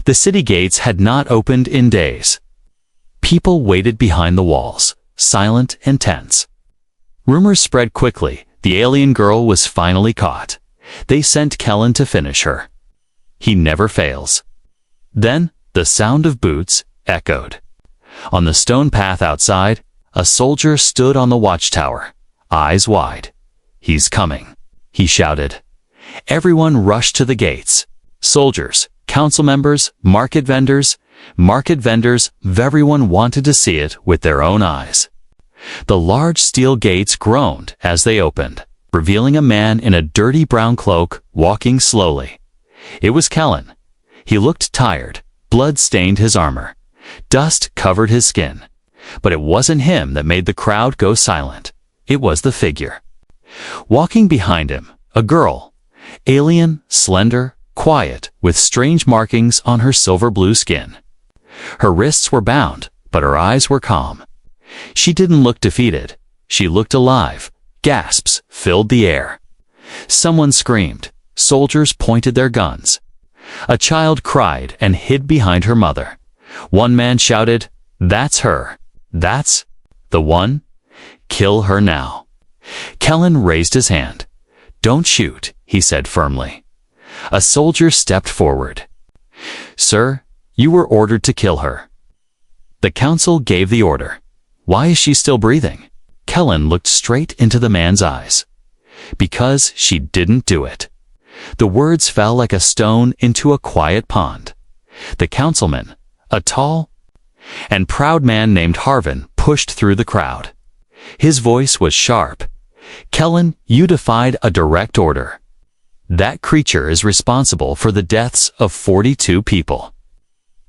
The city gates had not opened in days. People waited behind the walls, silent and tense. Rumors spread quickly. The alien girl was finally caught. They sent Kellen to finish her. He never fails. Then, the sound of boots echoed. On the stone path outside, a soldier stood on the watchtower, eyes wide. "He's coming," he shouted. Everyone rushed to the gates. Soldiers, council members, market vendors, everyone wanted to see it with their own eyes. The large steel gates groaned as they opened, revealing a man in a dirty brown cloak walking slowly. It was Kellen. He looked tired. Blood stained his armor. Dust covered his skin. But it wasn't him that made the crowd go silent. It was the figure. Walking behind him, a girl. Alien, slender, quiet, with strange markings on her silver-blue skin. Her wrists were bound, but her eyes were calm. She didn't look defeated. She looked alive. Gasps filled the air. Someone screamed. Soldiers pointed their guns. A child cried and hid behind her mother. One man shouted, "That's her. That's the one. Kill her now." Kellen raised his hand. "Don't shoot," he said firmly. A soldier stepped forward. "Sir, you were ordered to kill her." The council gave the order. "Why is she still breathing?" Kellen looked straight into the man's eyes. "Because she didn't do it." The words fell like a stone into a quiet pond. The councilman, a tall and proud man named Harvin, pushed through the crowd. His voice was sharp. "Kellen, you defied a direct order. That creature is responsible for the deaths of 42 people.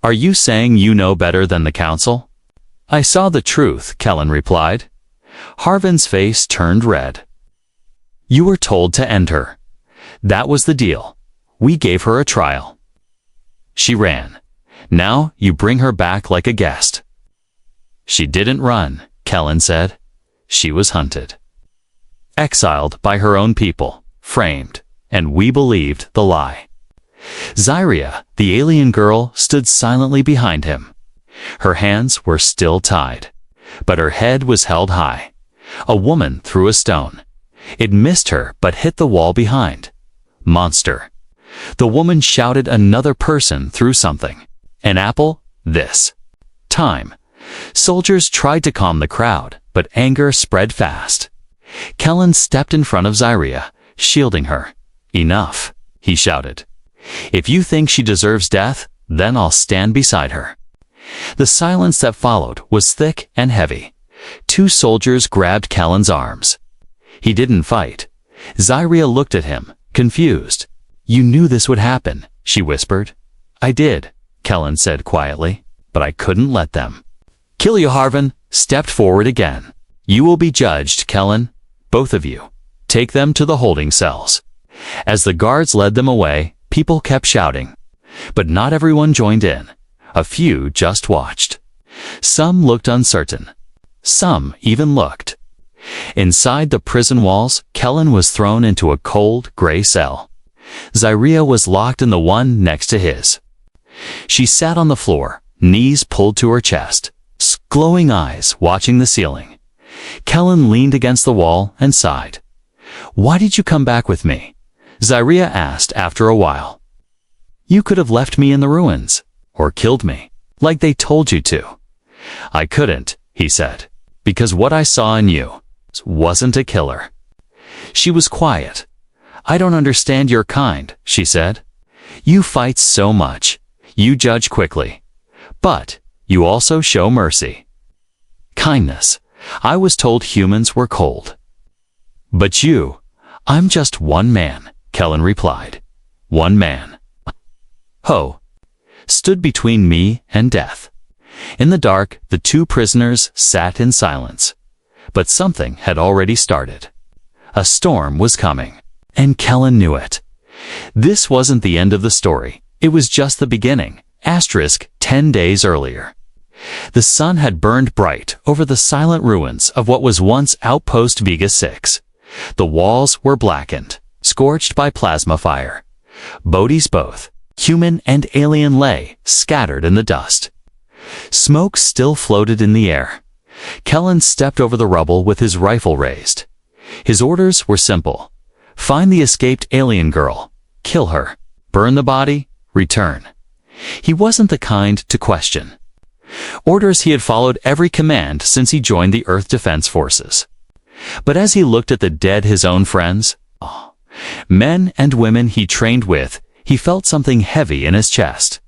Are you saying you know better than the council?" "I saw the truth," Kellen replied. Harvin's face turned red. "You were told to end her. That was the deal. We gave her a trial. She ran. Now you bring her back like a guest." "She didn't run," Kellen said. "She was hunted. Exiled by her own people, framed, and we believed the lie." Zyria, the alien girl, stood silently behind him. Her hands were still tied, but her head was held high. A woman threw a stone. It missed her but hit the wall behind. "Monster." The woman shouted. Another person threw something. "An apple? This time." Soldiers tried to calm the crowd, but anger spread fast. Kellen stepped in front of Zyria, shielding her. "Enough," he shouted. "If you think she deserves death, then I'll stand beside her." The silence that followed was thick and heavy. Two soldiers grabbed Kellen's arms. He didn't fight. Zyria looked at him, confused. "You knew this would happen," she whispered. "I did," Kellen said quietly, "but I couldn't let them." "Kill you." Harvin stepped forward again. "You will be judged, Kellen. Both of you. Take them to the holding cells." As the guards led them away, people kept shouting. But not everyone joined in. A few just watched. Some looked uncertain. Some even looked. Inside the prison walls, Kellen was thrown into a cold, gray cell. Zyria was locked in the one next to his. She sat on the floor, knees pulled to her chest, glowing eyes watching the ceiling. Kellen leaned against the wall and sighed. "Why did you come back with me?" Zyria asked after a while. "You could have left me in the ruins, or killed me, like they told you to." "I couldn't," he said, "because what I saw in you wasn't a killer." She was quiet. "I don't understand your kind," she said. "You fight so much. You judge quickly. But you also show mercy. Kindness. I was told humans were cold." "But you—" "I'm just one man," Kellen replied. "One man. Ho. Stood between me and death." In the dark, the two prisoners sat in silence. But something had already started. A storm was coming, and Kellen knew it. This wasn't the end of the story. It was just the beginning. 10 days earlier. The sun had burned bright over the silent ruins of what was once Outpost Vega 6. The walls were blackened, scorched by plasma fire. Bodies both, Human and alien lay, scattered in the dust. Smoke still floated in the air. Kellen stepped over the rubble with his rifle raised. His orders were simple. Find the escaped alien girl. Kill her. Burn the body. Return. He wasn't the kind to question. Orders he had followed every command since he joined the Earth Defense Forces. But as he looked at the dead his own friends, men and women he trained with, he felt something heavy in his chest.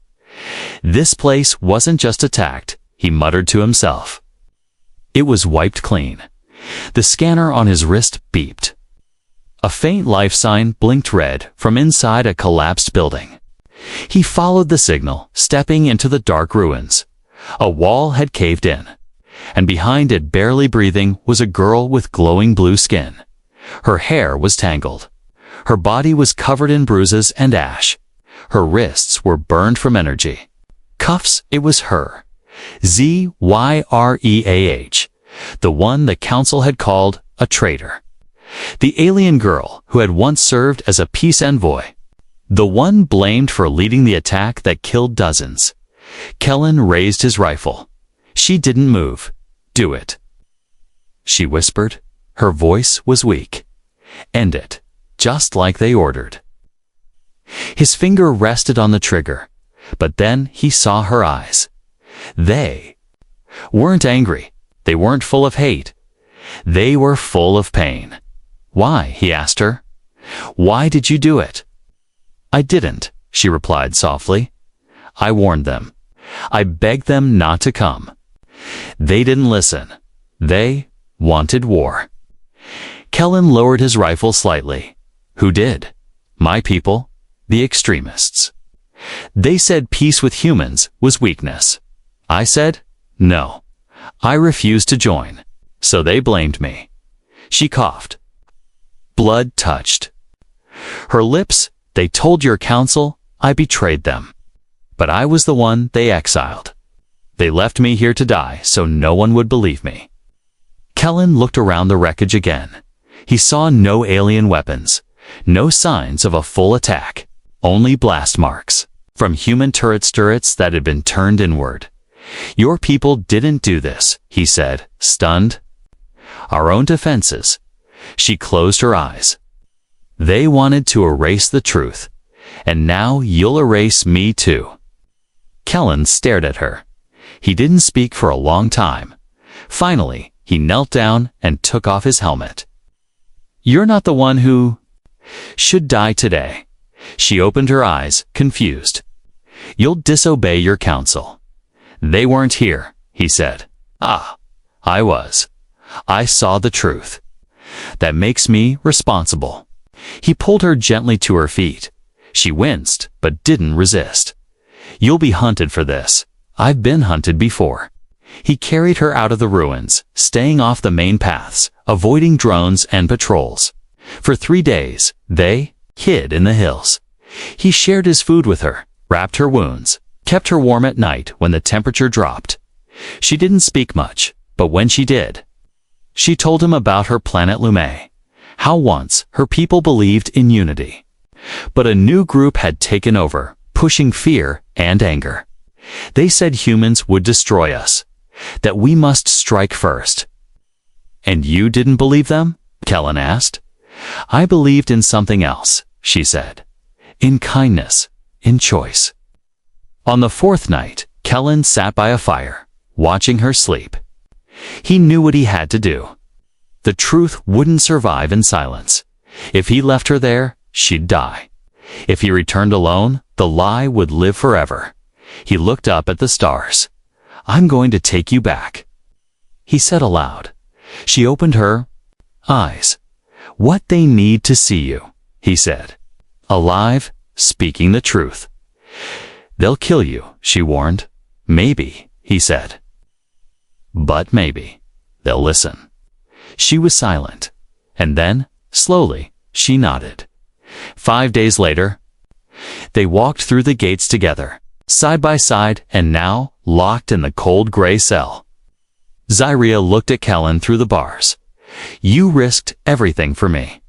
This place wasn't just attacked, he muttered to himself. It was wiped clean. The scanner on his wrist beeped. A faint life sign blinked red from inside a collapsed building. He followed the signal, stepping into the dark ruins. A wall had caved in, and behind it, barely breathing, was a girl with glowing blue skin. Her hair was tangled. Her body was covered in bruises and ash. Her wrists were burned from energy. Cuffs, it was her. Zyreah, the one the council had called a traitor. The alien girl who had once served as a peace envoy. The one blamed for leading the attack that killed dozens. Kellen raised his rifle. She didn't move. Do it. She whispered. Her voice was weak. End it, just like they ordered. His finger rested on the trigger, but then he saw her eyes. They weren't angry. They weren't full of hate. They were full of pain. Why? He asked her. Why did you do it? I didn't, she replied softly. I warned them. I begged them not to come. They didn't listen. They wanted war. Kellen lowered his rifle slightly. Who did? My people, the extremists. They said peace with humans was weakness. I said, no. I refused to join, so they blamed me. She coughed. Blood touched her lips. They told your council I betrayed them. But I was the one they exiled. They left me here to die so no one would believe me. Kellen looked around the wreckage again. He saw no alien weapons, no signs of a full attack, only blast marks from human turrets that had been turned inward. Your people didn't do this, he said, stunned. Our own defenses. She closed her eyes. They wanted to erase the truth, and now you'll erase me too. Kellen stared at her. He didn't speak for a long time. Finally, he knelt down and took off his helmet. You're not the one who should die today. She opened her eyes, confused. You'll disobey your council. They weren't here, he said. Ah, I was. I saw the truth. That makes me responsible. He pulled her gently to her feet. She winced, but didn't resist. You'll be hunted for this. I've been hunted before. He carried her out of the ruins, staying off the main paths, avoiding drones and patrols. For 3 days, they hid in the hills. He shared his food with her, wrapped her wounds, kept her warm at night when the temperature dropped. She didn't speak much, but when she did, she told him about her planet Lume, how once her people believed in unity. But a new group had taken over, pushing fear and anger. They said humans would destroy us, that we must strike first. And you didn't believe them? Kellen asked. I believed in something else, she said. In kindness, in choice. On the 4th night, Kellen sat by a fire, watching her sleep. He knew what he had to do. The truth wouldn't survive in silence. If he left her there, she'd die. If he returned alone, the lie would live forever. He looked up at the stars. I'm going to take you back, he said aloud. She opened her eyes. What they need to see you, he said. Alive, speaking the truth. They'll kill you, she warned. Maybe, he said. But maybe they'll listen. She was silent, and then, slowly, she nodded. 5 days later, they walked through the gates together, side by side, and now locked in the cold gray cell. Zyreah looked at Kellen through the bars. You risked everything for me,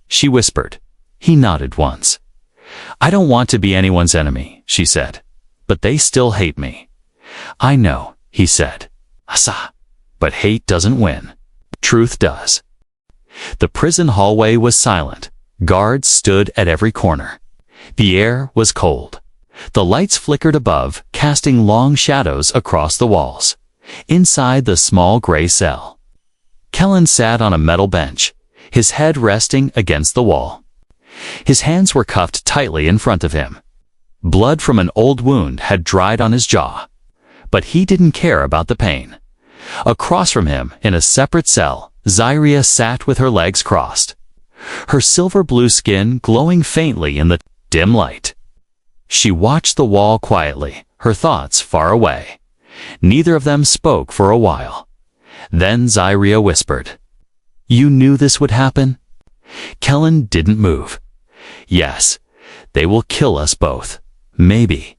she whispered. He nodded once. I don't want to be anyone's enemy, she said. But they still hate me. I know, he said. Asa. But hate doesn't win. Truth does. The prison hallway was silent. Guards stood at every corner. The air was cold. The lights flickered above, casting long shadows across the walls. Inside the small gray cell, Kellen sat on a metal bench, his head resting against the wall. His hands were cuffed tightly in front of him. Blood from an old wound had dried on his jaw. But he didn't care about the pain. Across from him, in a separate cell, Zyria sat with her legs crossed, her silver-blue skin glowing faintly in the dim light. She watched the wall quietly, her thoughts far away. Neither of them spoke for a while. Then Zyria whispered, "You knew this would happen?" Kellen didn't move. "Yes, they will kill us both. Maybe."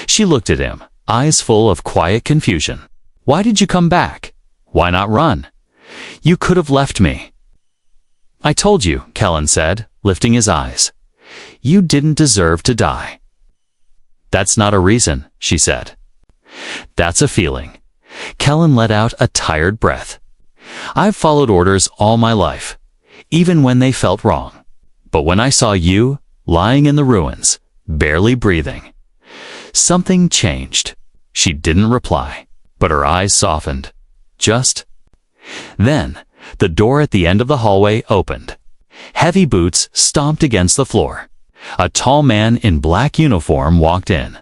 She looked at him, eyes full of quiet confusion. "Why did you come back? Why not run? You could have left me." "I told you," Kellen said, lifting his eyes. "You didn't deserve to die." "That's not a reason," she said. "That's a feeling." Kellen let out a tired breath. "I've followed orders all my life, even when they felt wrong. But when I saw you, lying in the ruins, barely breathing, something changed." She didn't reply, but her eyes softened. Then, the door at the end of the hallway opened. Heavy boots stomped against the floor. A tall man in black uniform walked in.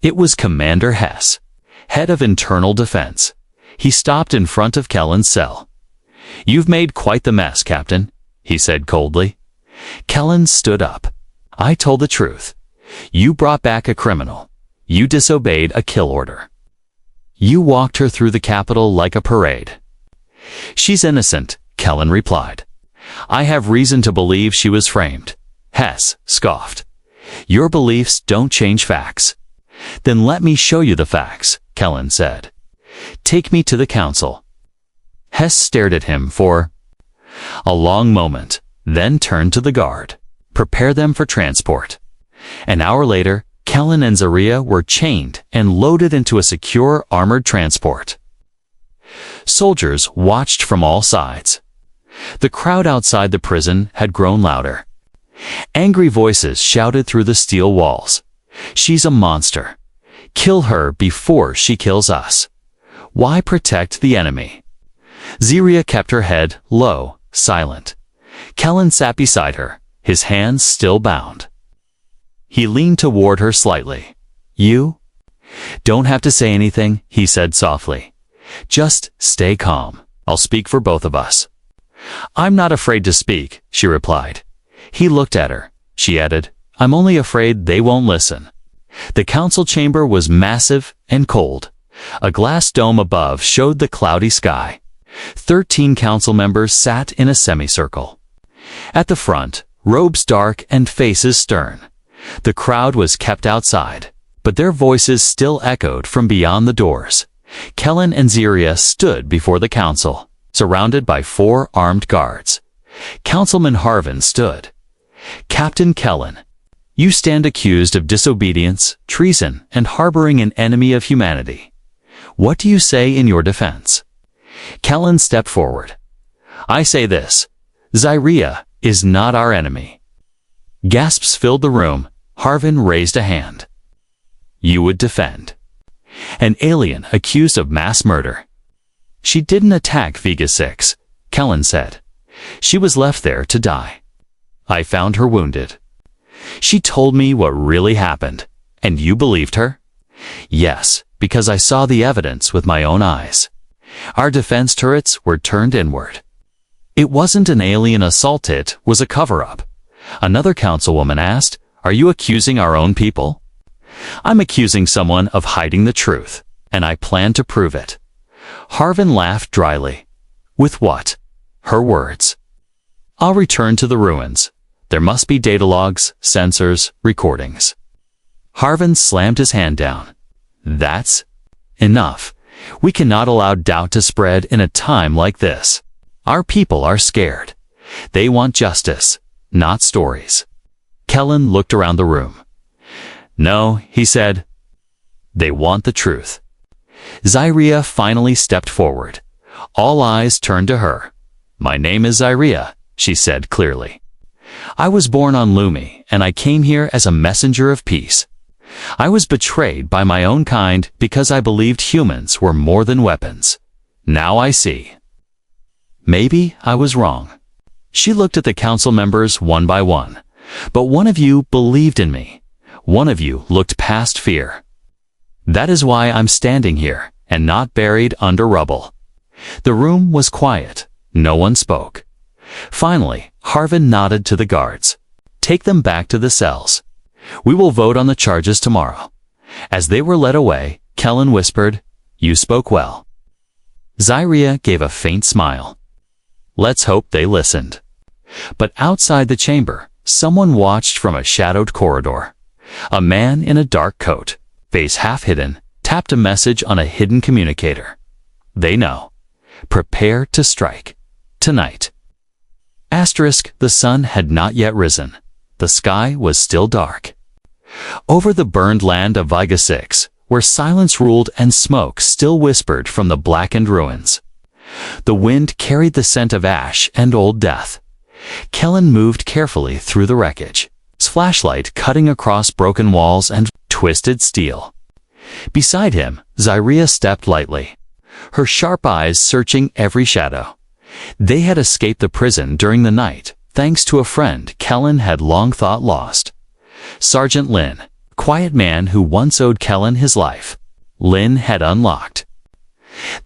It was Commander Hess, head of internal defense. He stopped in front of Kellen's cell. "You've made quite the mess, Captain," he said coldly. Kellen stood up. "I told the truth. You brought back a criminal. You disobeyed a kill order. You walked her through the Capitol like a parade." "She's innocent," Kellen replied. "I have reason to believe she was framed." Hess scoffed. "Your beliefs don't change facts." "Then let me show you the facts," Kellen said. "Take me to the council." Hess stared at him for a long moment, then turned to the guard. "Prepare them for transport." An hour later, Kellen and Zyria were chained and loaded into a secure armored transport. Soldiers watched from all sides. The crowd outside the prison had grown louder. Angry voices shouted through the steel walls. "She's a monster. Kill her before she kills us. Why protect the enemy?" Zyria kept her head low, silent. Kellen sat beside her, his hands still bound. He leaned toward her slightly. "You don't have to say anything," he said softly. "Just stay calm. I'll speak for both of us." "I'm not afraid to speak," she replied. He looked at her. She added, "I'm only afraid they won't listen." The council chamber was massive and cold. A glass dome above showed the cloudy sky. 13 council members sat in a semicircle. At the front, robes dark and faces stern. The crowd was kept outside, but their voices still echoed from beyond the doors. Kellen and Zyria stood before the council, surrounded by 4 armed guards. Councilman Harvin stood. "Captain Kellen, you stand accused of disobedience, treason, and harboring an enemy of humanity. What do you say in your defense?" Kellen stepped forward. "I say this: Zyria is not our enemy." Gasps filled the room. Harvin raised a hand. "You would defend an alien accused of mass murder." "She didn't attack Vega 6, Kellen said. "She was left there to die. I found her wounded. She told me what really happened, and you believed her?" "Yes, because I saw the evidence with my own eyes. Our defense turrets were turned inward." "It wasn't an alien assault, it was a cover-up." Another councilwoman asked, "Are you accusing our own people?" "I'm accusing someone of hiding the truth, and I plan to prove it." Harvin laughed dryly. "With what?" Her words. "I'll return to the ruins. There must be data logs, sensors, recordings." Harvin slammed his hand down. "That's enough. We cannot allow doubt to spread in a time like this. Our people are scared. They want justice, not stories." Kellen looked around the room. No, he said. They want the truth. Zyria finally stepped forward. All eyes turned to her. My name is Zyria, she said clearly. I was born on Lumi, and I came here as a messenger of peace. I was betrayed by my own kind because I believed humans were more than weapons. Now I see. Maybe I was wrong. She looked at the council members one by one. But one of you believed in me. One of you looked past fear. That is why I'm standing here and not buried under rubble. The room was quiet. No one spoke. Finally, Harvin nodded to the guards. Take them back to the cells. We will vote on the charges tomorrow. As they were led away, Kellen whispered, You spoke well. Zyria gave a faint smile. Let's hope they listened. But outside the chamber, someone watched from a shadowed corridor. A man in a dark coat, face half hidden, tapped a message on a hidden communicator. They know. Prepare to strike. Tonight. Asterisk, the sun had not yet risen. The sky was still dark. Over the burned land of Viga 6, where silence ruled and smoke still whispered from the blackened ruins. The wind carried the scent of ash and old death. Kellen moved carefully through the wreckage, his flashlight cutting across broken walls and twisted steel. Beside him, Zyria stepped lightly, her sharp eyes searching every shadow. They had escaped the prison during the night, thanks to a friend Kellen had long thought lost. Sergeant Lin, quiet man who once owed Kellen his life. Lin had unlocked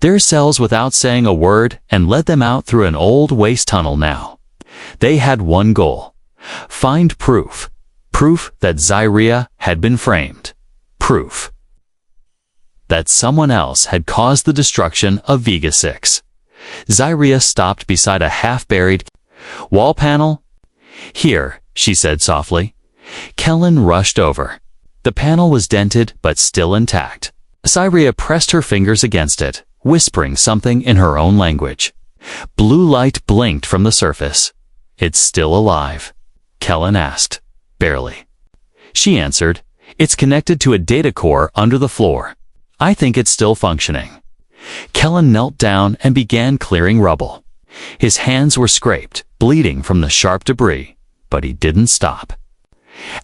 their cells without saying a word and led them out through an old waste tunnel now. They had one goal. Find proof. Proof that Zyria had been framed. Proof that someone else had caused the destruction of Viga 6. Zyria stopped beside a half-buried wall panel. Here, she said softly. Kellen rushed over. The panel was dented but still intact. Zyria pressed her fingers against it, whispering something in her own language. Blue light blinked from the surface. It's still alive? Kellen asked. Barely. She answered, It's connected to a data core under the floor. I think it's still functioning. Kellen knelt down and began clearing rubble. His hands were scraped, bleeding from the sharp debris, but he didn't stop.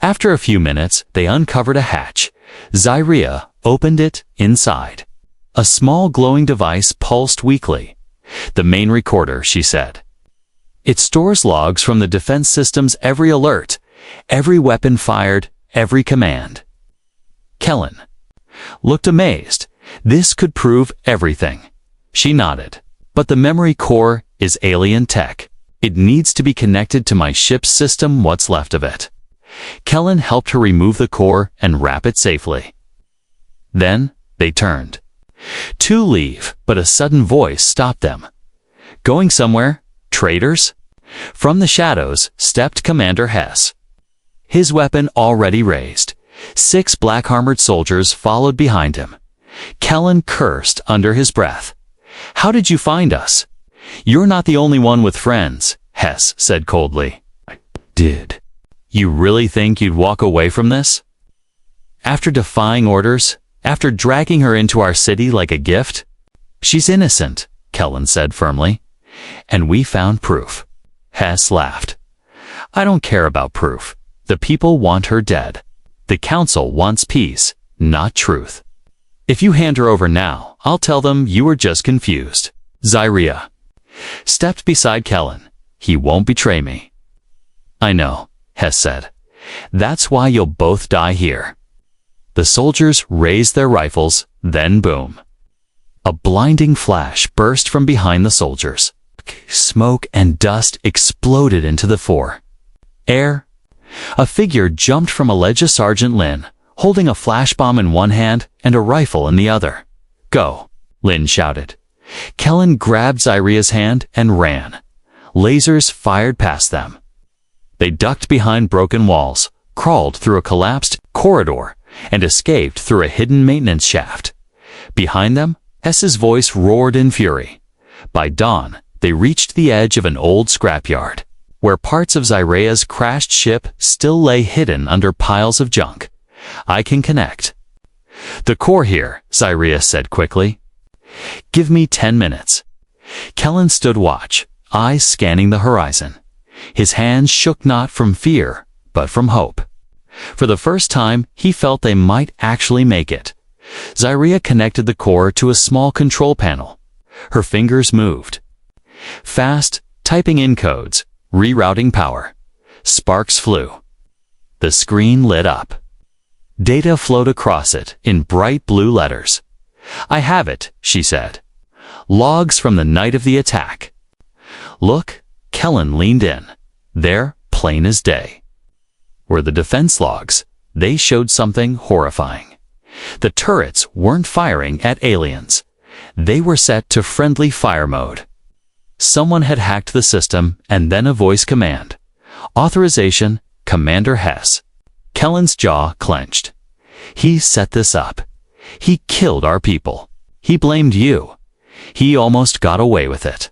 After a few minutes, they uncovered a hatch. Zyria opened it inside. A small glowing device pulsed weakly. The main recorder, she said. It stores logs from the defense system's every alert, every weapon fired, every command. Kellen looked amazed. This could prove everything. She nodded. But the memory core is alien tech. It needs to be connected to my ship's system, what's left of it. Kellen helped her remove the core and wrap it safely. Then they turned to leave, but a sudden voice stopped them. Going somewhere? Traitors? From the shadows stepped Commander Hess. His weapon already raised. 6 black-armored soldiers followed behind him. Kellen cursed under his breath. How did you find us? You're not the only one with friends, Hess said coldly. I did. You really think you'd walk away from this? After defying orders? After dragging her into our city like a gift? She's innocent, Kellen said firmly. And we found proof. Hess laughed. I don't care about proof. The people want her dead. The council wants peace, not truth. If you hand her over now, I'll tell them you were just confused. Zyria stepped beside Kellen. He won't betray me. I know, Hess said. That's why you'll both die here. The soldiers raised their rifles, then boom. A blinding flash burst from behind the soldiers. Smoke and dust exploded into the fore. Air. A figure jumped from a ledge of Sergeant Lin, holding a flash bomb in one hand and a rifle in the other. Go, Lin shouted. Kellen grabbed Zyria's hand and ran. Lasers fired past them. They ducked behind broken walls, crawled through a collapsed corridor, and escaped through a hidden maintenance shaft. Behind them, Hess's voice roared in fury. By dawn, they reached the edge of an old scrapyard. where parts of Zyrea's crashed ship still lay hidden under piles of junk. I can connect. The core here, Zyrea said quickly. Give me 10 minutes. Kellen stood watch, eyes scanning the horizon. His hands shook not from fear, but from hope. For the first time, he felt they might actually make it. Zyrea connected the core to a small control panel. Her fingers moved. Fast, typing in codes, rerouting power. Sparks flew. The screen lit up. Data flowed across it in bright blue letters. I have it, she said. Logs from the night of the attack. Look, Kellen leaned in. There, plain as day, were the defense logs. They showed something horrifying. The turrets weren't firing at aliens. They were set to friendly fire mode. Someone had hacked the system, and then a voice command. Authorization, Commander Hess. Kellen's jaw clenched. He set this up. He killed our people. He blamed you. He almost got away with it.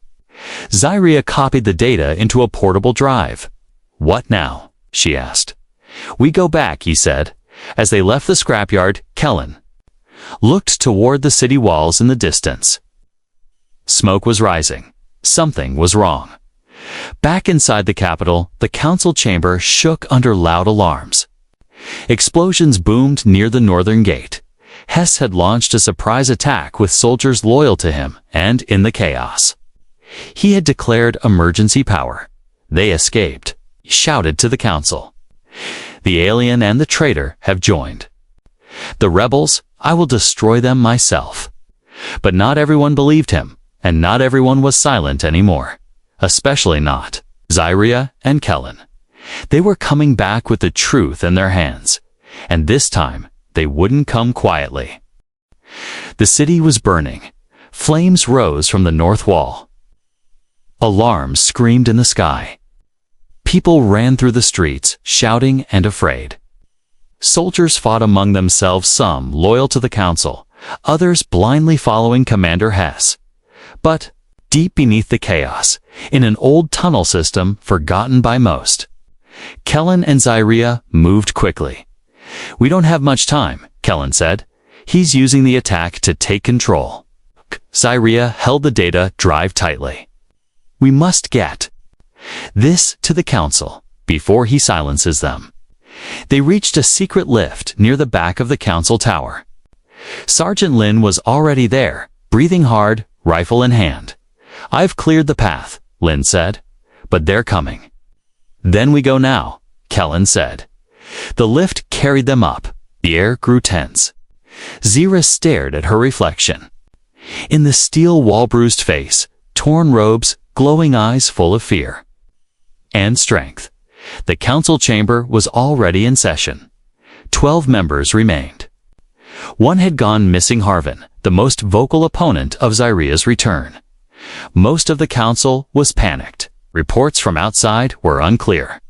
Zyrea copied the data into a portable drive. What now? She asked. We go back, he said. As they left the scrapyard, Kellen looked toward the city walls in the distance. Smoke was rising. Something was wrong. Back inside the Capitol, the council chamber shook under loud alarms. Explosions boomed near the northern gate. Hess had launched a surprise attack with soldiers loyal to him, and in the chaos, he had declared emergency power. They escaped, shouted to the council. The alien and the traitor have joined. The rebels, I will destroy them myself. But not everyone believed him, and not everyone was silent anymore. Especially not Zyrea and Kellen. They were coming back with the truth in their hands, and this time they wouldn't come quietly. The city was burning. Flames rose from the north wall. Alarms screamed in the sky. People ran through the streets, shouting and afraid. Soldiers fought among themselves, some loyal to the council, others blindly following Commander Hess. But deep beneath the chaos, in an old tunnel system forgotten by most, Kellen and Zyrea moved quickly. We don't have much time, Kellen said. He's using the attack to take control. Zyrea held the data drive tightly. We must get this to the council before he silences them. They reached a secret lift near the back of the council tower. Sergeant Lin was already there, breathing hard, rifle in hand. I've cleared the path, Lin said, but they're coming. Then we go now, Kellen said. The lift carried them up. The air grew tense. Zira stared at her reflection. In the steel wall-bruised face, torn robes, glowing eyes full of fear and strength. The council chamber was already in session. 12 members remained. One had gone missing, Harvin, the most vocal opponent of Zyrea's return. Most of the council was panicked. Reports from outside were unclear.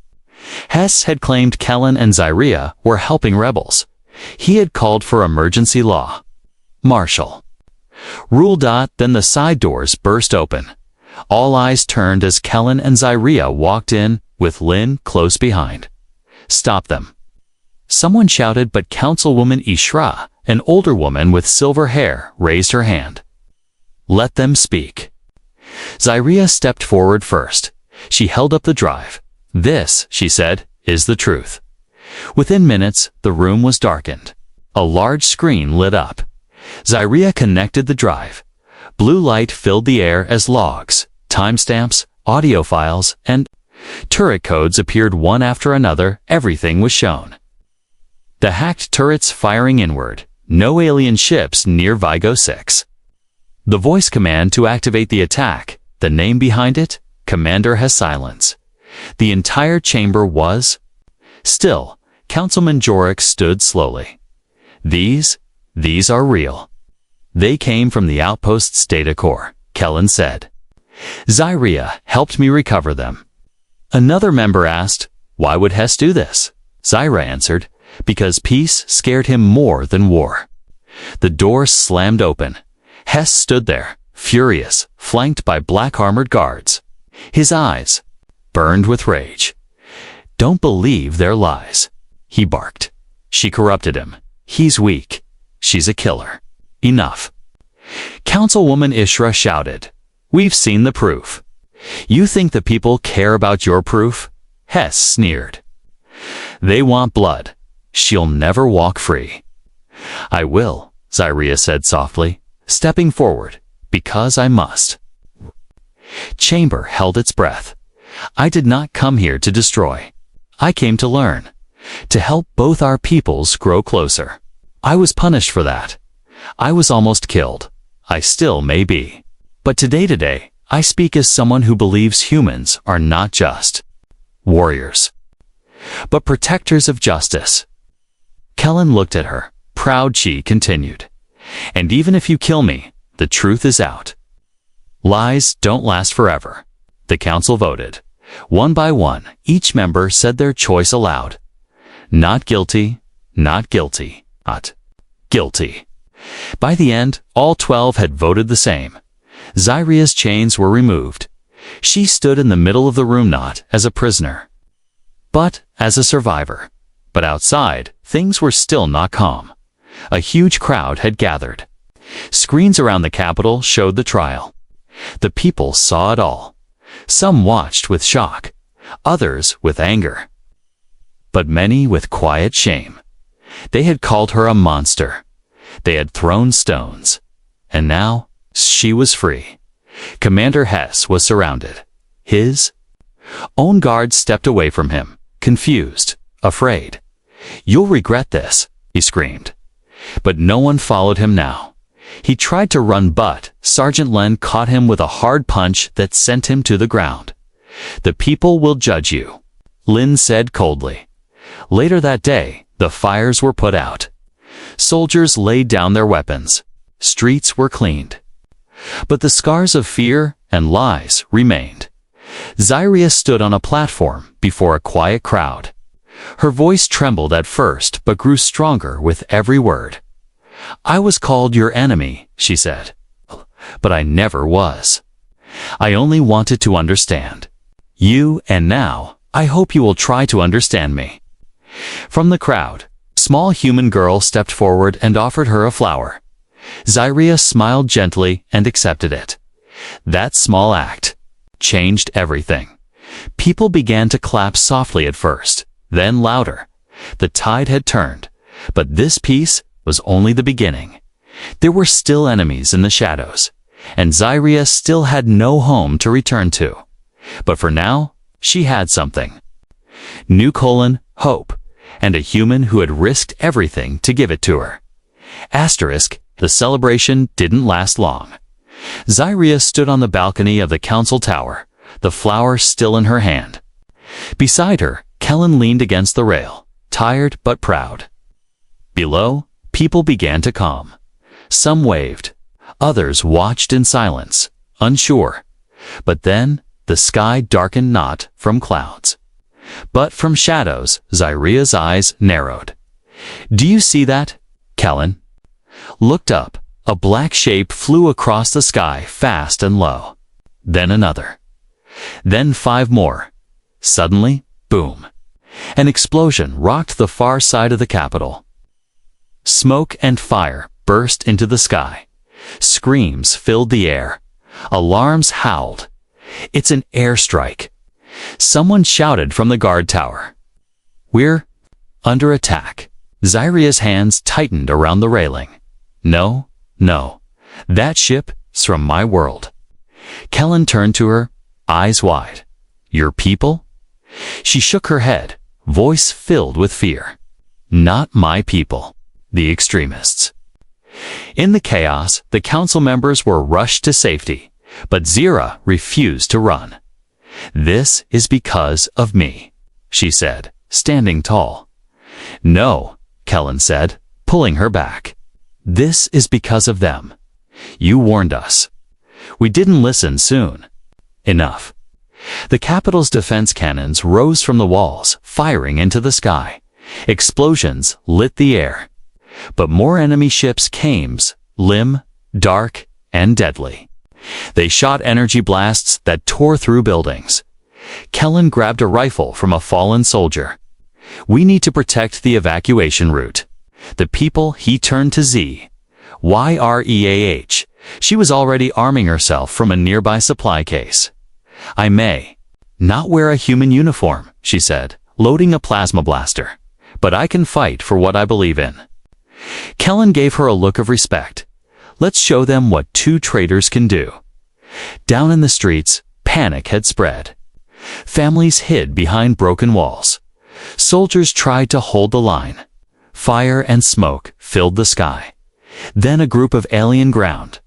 Hess had claimed Kellen and Zyrea were helping rebels. He had called for emergency law. Marshal. Rule. Then the side doors burst open. All eyes turned as Kellen and Zyrea walked in, with Lin close behind. Stop them. Someone shouted, but Councilwoman Ishra, an older woman with silver hair, raised her hand. Let them speak. Zyrea stepped forward first. She held up the drive. This, she said, is the truth. Within minutes, the room was darkened. A large screen lit up. Zyrea connected the drive. Blue light filled the air as logs, timestamps, audio files, and turret codes appeared one after another. Everything was shown. The hacked turrets firing inward. No alien ships near Vigo 6. The voice command to activate the attack. The name behind it? Commander has silence. The entire chamber was still. Councilman Jorek stood slowly. These are real. They came from the outpost's data core, Kellen said. Zyrea helped me recover them. Another member asked, why would Hess do this? Zyrea answered, because peace scared him more than war. The door slammed open. Hess stood there, furious, flanked by black armored guards. His eyes burned with rage. "Don't believe their lies," he barked. "She corrupted him. He's weak. She's a killer. Enough." Councilwoman Ishra shouted, "We've seen the proof." "You think the people care about your proof?" Hess sneered. "They want blood. She'll never walk free." "I will," Zyria said softly, stepping forward, "because I must." Chamber held its breath. "I did not come here to destroy. I came to learn, to help both our peoples grow closer. I was punished for that. I was almost killed. I still may be. But today, I speak as someone who believes humans are not just warriors, but protectors of justice." Kellen looked at her. Proud, she continued. "And even if you kill me, the truth is out." Lies don't last forever. The council voted. One by one, each member said their choice aloud. Not guilty, not guilty, not guilty. By the end, all 12 had voted the same. Zyria's chains were removed. She stood in the middle of the room not as a prisoner, but as a survivor. But outside, things were still not calm. A huge crowd had gathered. Screens around the Capitol showed the trial. The people saw it all. Some watched with shock, others with anger, but many with quiet shame. They had called her a monster. They had thrown stones. And now, she was free. Commander Hess was surrounded. His own guards stepped away from him, confused, afraid. "You'll regret this," he screamed. But no one followed him now. He tried to run, but Sergeant Len caught him with a hard punch that sent him to the ground. "The people will judge you," Lin said coldly. Later that day, the fires were put out. Soldiers laid down their weapons. Streets were cleaned. But the scars of fear and lies remained. Zyria stood on a platform before a quiet crowd. Her voice trembled at first but grew stronger with every word. "I was called your enemy," she said, "but I never was. I only wanted to understand you, and now I hope you will try to understand me." From the crowd, a small human girl stepped forward and offered her a flower. Zyria smiled gently and accepted it. That small act changed everything. People began to clap softly at first, then louder. The tide had turned, but this peace was only the beginning. There were still enemies in the shadows, and Zyria still had no home to return to. But for now, she had something. Hope, and a human who had risked everything to give it to her. The celebration didn't last long. Zyria stood on the balcony of the council tower, the flower still in her hand. Beside her, Kellen leaned against the rail, tired but proud. Below, people began to calm. Some waved. Others watched in silence, unsure. But then, the sky darkened not from clouds, but from shadows. Zyria's eyes narrowed. "Do you see that?" Kellen looked up. A black shape flew across the sky fast and low. Then another. Then 5 more. Suddenly, boom. An explosion rocked the far side of the Capitol. Smoke and fire burst into the sky. Screams filled the air. Alarms howled. "It's an airstrike." Someone shouted from the guard tower. "We're under attack." Zyria's hands tightened around the railing. No, that ship's from my world." Kellen turned to her, eyes wide. "Your people?" She shook her head, voice filled with fear. "Not my people. The extremists." In the chaos, the council members were rushed to safety, but Zyria refused to run. "This is because of me," she said, standing tall. "No," Kellen said, pulling her back. "This is because of them. You warned us. We didn't listen soon. Enough." The Capitol's defense cannons rose from the walls, firing into the sky. Explosions lit the air. But more enemy ships came, dark, and deadly. They shot energy blasts that tore through buildings. Kellen grabbed a rifle from a fallen soldier. "We need to protect the evacuation route." The people, he turned to Z. YREAH. She was already arming herself from a nearby supply case. "I may not wear a human uniform," she said, loading a plasma blaster, "but I can fight for what I believe in." Kellen gave her a look of respect. Let's show them what two traitors can do. Down in the streets, panic had spread. Families hid behind broken walls. Soldiers tried to hold the line. Fire and smoke filled the sky. Then a group of alien ground.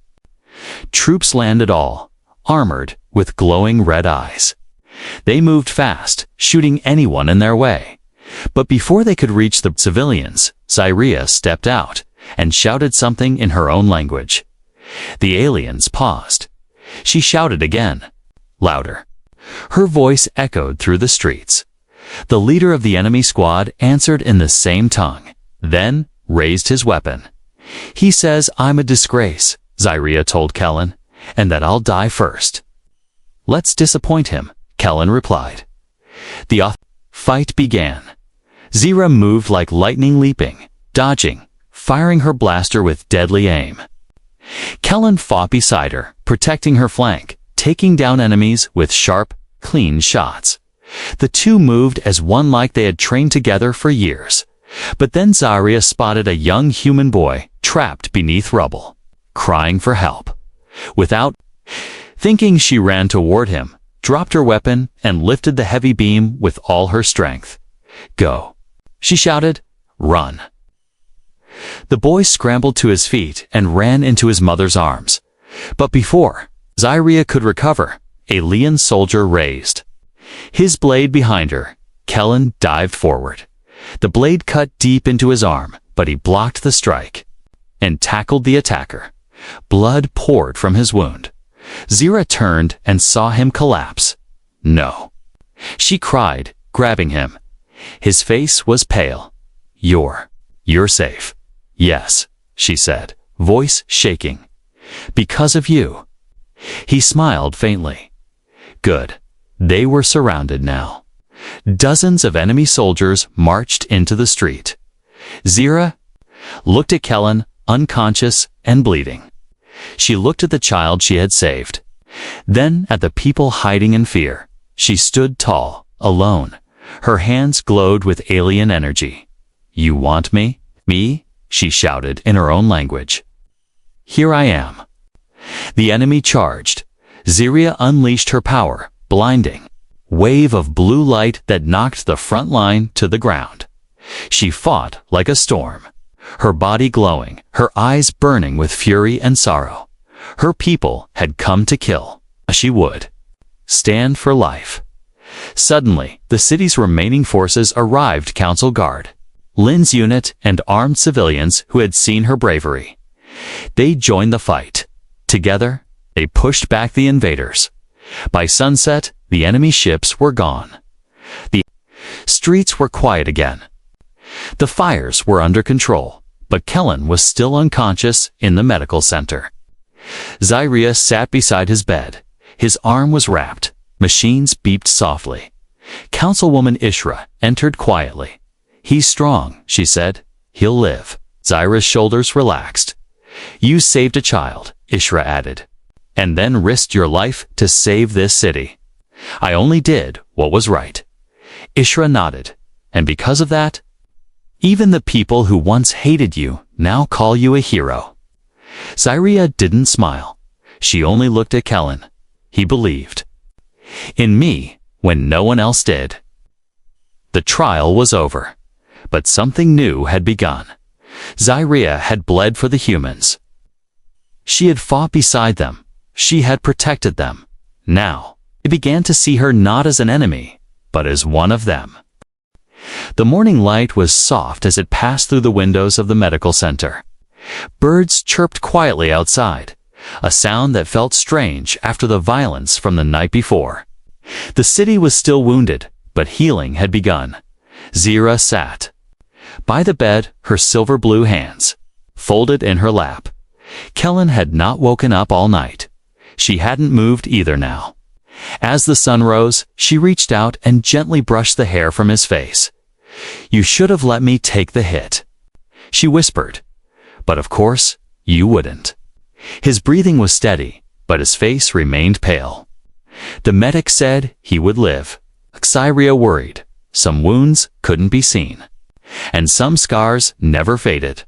Troops landed, all armored with glowing red eyes. They moved fast, shooting anyone in their way. But before they could reach the civilians, Zyria stepped out and shouted something in her own language. The aliens paused. She shouted again, louder. Her voice echoed through the streets. The leader of the enemy squad answered in the same tongue, then raised his weapon. "He says I'm a disgrace," Zyria told Kellen, "and that I'll die first." "Let's disappoint him," Kellen replied. The fight began. Zira moved like lightning, leaping, dodging, firing her blaster with deadly aim. Kellen fought beside her, protecting her flank, taking down enemies with sharp, clean shots. The two moved as one, like they had trained together for years. But then Zyria spotted a young human boy trapped beneath rubble, crying for help. Without thinking, she ran toward him, dropped her weapon, and lifted the heavy beam with all her strength. "Go," she shouted. "Run." The boy scrambled to his feet and ran into his mother's arms. But before Zyria could recover, a Leon soldier raised his blade behind her. Kellen dived forward. The blade cut deep into his arm, but he blocked the strike and tackled the attacker. Blood poured from his wound. Zira turned and saw him collapse. "No," she cried, grabbing him. His face was pale. You're safe." "Yes," she said, voice shaking. "Because of you." He smiled faintly. "Good." They were surrounded now. Dozens of enemy soldiers marched into the street. Zira looked at Kellen, unconscious and bleeding. She looked at the child she had saved. Then at the people hiding in fear. She stood tall, alone. Her hands glowed with alien energy. "You want me?" "Me?" she shouted in her own language. "Here I am." The enemy charged. Zyria unleashed her power, blinding wave of blue light that knocked the front line to the ground. She fought like a storm, her body glowing, her eyes burning with fury and sorrow. Her people had come to kill. She would stand for life. Suddenly, the city's remaining forces arrived: Council Guard, Lynn's unit, and armed civilians who had seen her bravery. They joined the fight. Together, they pushed back the invaders. By sunset, the enemy ships were gone. The streets were quiet again. The fires were under control, but Kellen was still unconscious in the medical center. Zyria sat beside his bed. His arm was wrapped. Machines beeped softly. Councilwoman Ishra entered quietly. "He's strong," she said. "He'll live." Zyria's shoulders relaxed. "You saved a child," Ishra added, "and then risked your life to save this city." "I only did what was right." Ishra nodded. "And because of that, even the people who once hated you now call you a hero." Zyria didn't smile. She only looked at Kellen. He believed in me when no one else did. The trial was over, but something new had begun. Zyria had bled for the humans. She had fought beside them. She had protected them. Now, they began to see her not as an enemy, but as one of them. The morning light was soft as it passed through the windows of the medical center. Birds chirped quietly outside, a sound that felt strange after the violence from the night before. The city was still wounded, but healing had begun. Zira sat by the bed, her silver blue hands folded in her lap. Kellen had not woken up all night. She hadn't moved either now. As the sun rose, she reached out and gently brushed the hair from his face. "You should have let me take the hit," she whispered. "But of course, you wouldn't." His breathing was steady, but his face remained pale. The medic said he would live. Xyria worried. Some wounds couldn't be seen, and some scars never faded.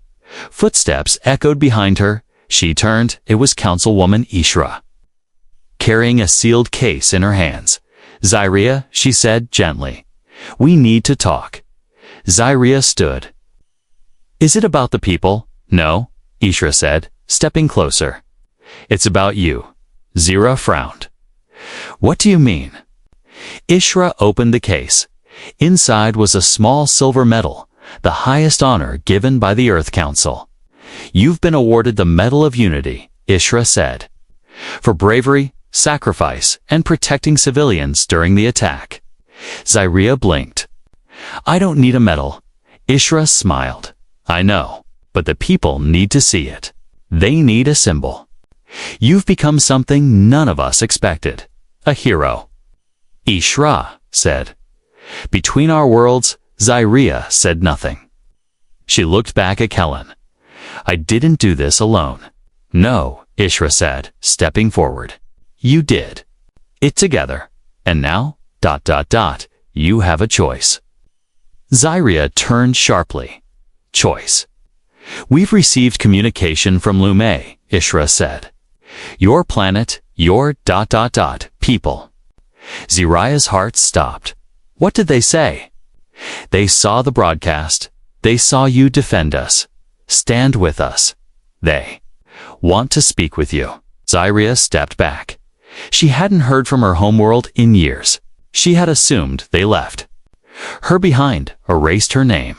Footsteps echoed behind her. She turned. It was Councilwoman Ishra, carrying a sealed case in her hands. "Xyria," she said gently, "we need to talk." Xyria stood. "Is it about the people?" "No," Ishra said, stepping closer. "It's about you." Xyria frowned. "What do you mean?" Ishra opened the case. Inside was a small silver medal, the highest honor given by the Earth Council. "You've been awarded the Medal of Unity," Ishra said, "for bravery, sacrifice, and protecting civilians during the attack." Xyria blinked. "I don't need a medal." Ishra smiled. "I know, but the people need to see it. They need a symbol. You've become something none of us expected. A hero." Ishra said. Between our worlds, Xyria said nothing. She looked back at Kellen. "I didn't do this alone." "No," Ishra said, stepping forward. "You did it together. And now, ... you have a choice." Xyria turned sharply. "Choice?" "We've received communication from Lume," Ishra said. "Your planet, your ... people." Xyria's heart stopped. What did they say? "They saw the broadcast. They saw you defend us. Stand with us. They want to speak with you." Xyria stepped back. She hadn't heard from her homeworld in years. She had assumed they left her behind, erased her name.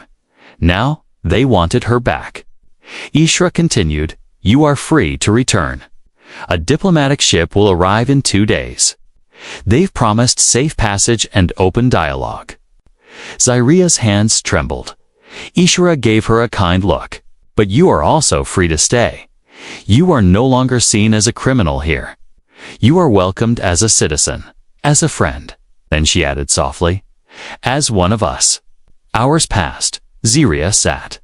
Now, they wanted her back. Ishra continued, "You are free to return. A diplomatic ship will arrive in 2 days. They've promised safe passage and open dialogue." Xyria's hands trembled. Ishra gave her a kind look. "But you are also free to stay. You are no longer seen as a criminal here. You are welcomed as a citizen, as a friend." Then she added softly, "As one of us." Hours passed. Xyria sat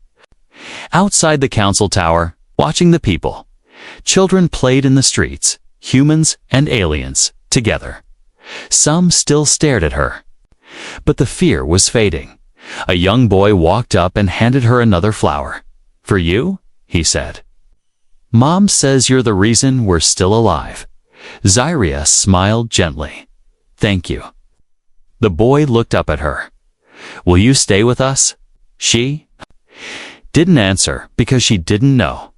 outside the council tower, watching the people. Children played in the streets, humans and aliens, together. Some still stared at her. But the fear was fading. A young boy walked up and handed her another flower. "For you?" he said. "Mom says you're the reason we're still alive." Xyria smiled gently. "Thank you." The boy looked up at her. "Will you stay with us?" She didn't answer because she didn't know.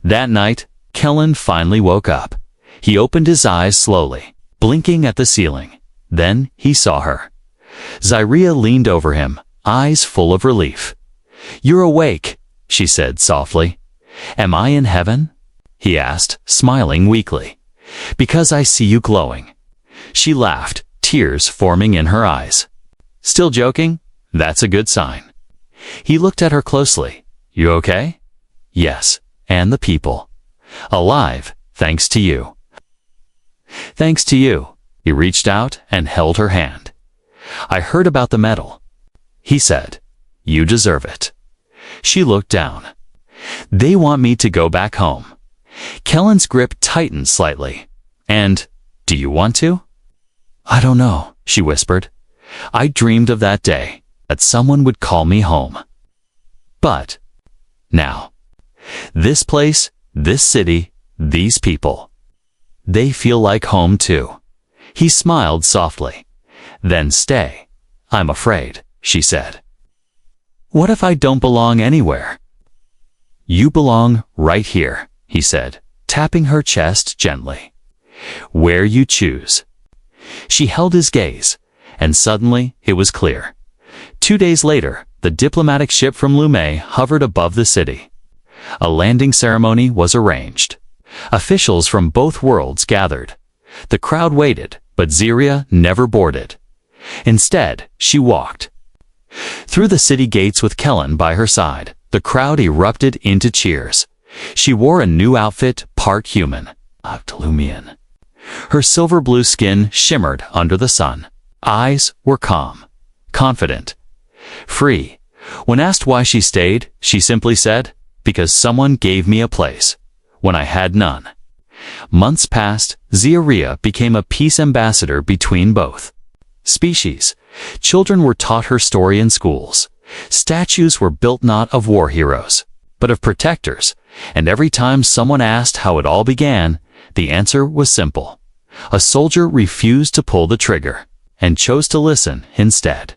That night, Kellen finally woke up. He opened his eyes slowly, blinking at the ceiling. Then he saw her. Xyria leaned over him, eyes full of relief. "You're awake," she said softly. "Am I in heaven?" he asked, smiling weakly. "Because I see you glowing." She laughed, tears forming in her eyes. "Still joking? That's a good sign." He looked at her closely. "You okay?" "Yes, and the people. Alive, thanks to you." "Thanks to you." He reached out and held her hand. "I heard about the medal," he said. "You deserve it." She looked down. "They want me to go back home." Kellen's grip tightened slightly. "And, do you want to?" "I don't know," she whispered. "I dreamed of that day, that someone would call me home. But now, this place, this city, these people, they feel like home too." He smiled softly. "Then stay." "I'm afraid," she said. "What if I don't belong anywhere?" "You belong right here," he said, tapping her chest gently. "Where you choose." She held his gaze, and suddenly it was clear. 2 days later, the diplomatic ship from Lume hovered above the city. A landing ceremony was arranged. Officials from both worlds gathered. The crowd waited, but Xyria never boarded. Instead, she walked through the city gates with Kellen by her side. The crowd erupted into cheers. She wore a new outfit, part human, Octolumian, Her silver-blue skin shimmered under the sun. Eyes were calm, confident, free. When asked why she stayed, she simply said, "Because someone gave me a place, when I had none." Months passed, Ziaria became a peace ambassador between both species. Children were taught her story in schools. Statues were built not of war heroes, but of protectors, and every time someone asked how it all began, the answer was simple. A soldier refused to pull the trigger, and chose to listen instead.